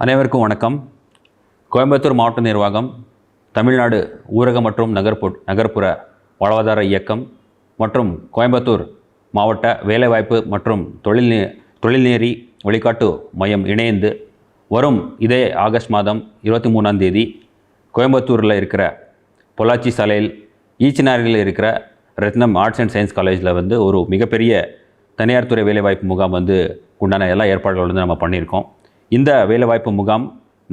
அனைவருக்கும் வணக்கம். கோயம்புத்தூர் மாவட்ட நிர்வாகம், தமிழ்நாடு ஊரக மற்றும் நகர்ப்புற வாழ்வாதார இயக்கம் மற்றும் கோயம்புத்தூர் மாவட்ட வேலைவாய்ப்பு மற்றும் தொழில்நெறி வழிகாட்டு மையம் இணைந்து வரும் இதே ஆகஸ்ட் மாதம் 23ஆம் தேதி கோயம்புத்தூரில் இருக்கிற பொள்ளாச்சி சாலையில் ஈச்சனாரில் இருக்கிற ரத்னம் ஆர்ட்ஸ் அண்ட் சயின்ஸ் காலேஜில் ஒரு மிகப்பெரிய தனியார் துறை வேலைவாய்ப்பு முகாம் உண்டான எல்லா ஏற்பாடுகள் நம்ம பண்ணியிருக்கோம். இந்த வேலைவாய்ப்பு முகாம்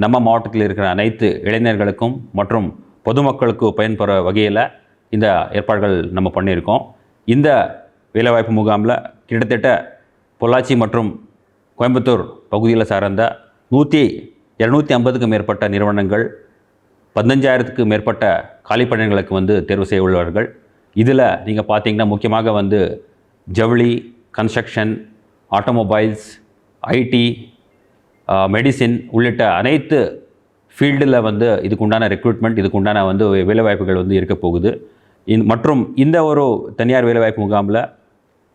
நம்ம மாவட்டத்தில் இருக்கிற அனைத்து இளைஞர்களுக்கும் மற்றும் பொதுமக்களுக்கு பயன்பெற வகையில் இந்த ஏற்பாடுகள் நம்ம பண்ணியிருக்கோம். இந்த வேலைவாய்ப்பு முகாமில் கிட்டத்தட்ட பொள்ளாச்சி மற்றும் கோயம்புத்தூர் பகுதியில் சார்ந்த 250க்கும் மேற்பட்ட நிறுவனங்கள் 15,000க்கும் மேற்பட்ட காலிப்பணிகளுக்கு தேர்வு செய்ய உள்ளவர்கள். இதில் நீங்கள் பார்த்தீங்கன்னா முக்கியமாக ஜவுளி, கன்ஸ்ட்ரக்ஷன், ஆட்டோமொபைல்ஸ், ஐடி, மெடிசின் உள்ளிட்ட அனைத்து ஃபீல்டில் இதுக்குண்டான ரெக்ரூட்மெண்ட், இதுக்குண்டான வேலைவாய்ப்புகள் இருக்க போகுது. மற்றும் இந்த ஒரு தனியார் வேலைவாய்ப்பு முகாமில்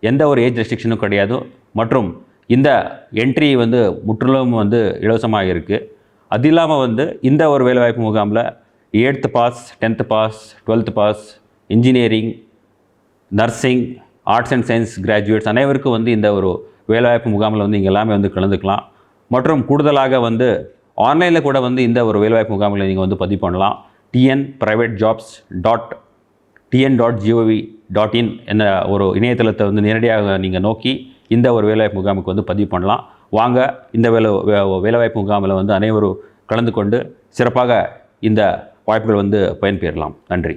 எந்த ஒரு ஏஜ் ரெஸ்ட்ரிக்ஷனும் கிடையாது. மற்றும் இந்த என்ட்ரி முற்றிலும் இலவசமாக இருக்குது. அது இல்லாமல் இந்த ஒரு வேலைவாய்ப்பு முகாமில் 8th pass, 10th pass, 12th pass, engineering, nursing, arts and science graduates அனைவருக்கும் இந்த ஒரு வேலைவாய்ப்பு முகாமில் இங்கே எல்லாமே கலந்துக்கலாம். மற்றும் கூடுதலாக ஆன்லைனில் கூட இந்த ஒரு வேலைவாய்ப்பு முகாமில் நீங்கள் பதிவு பண்ணலாம். tnprivatejobs.tn.gov.in என்ற ஒரு இணையதளத்தை நேரடியாக நீங்கள் நோக்கி இந்த ஒரு வேலைவாய்ப்பு முகாமுக்கு பதிவு பண்ணலாம். வாங்க, இந்த வேலைவாய்ப்பு முகாமில் அனைவரும் கலந்து கொண்டு சிறப்பாக இந்த வாய்ப்புகள் பயன்பெறலாம். நன்றி.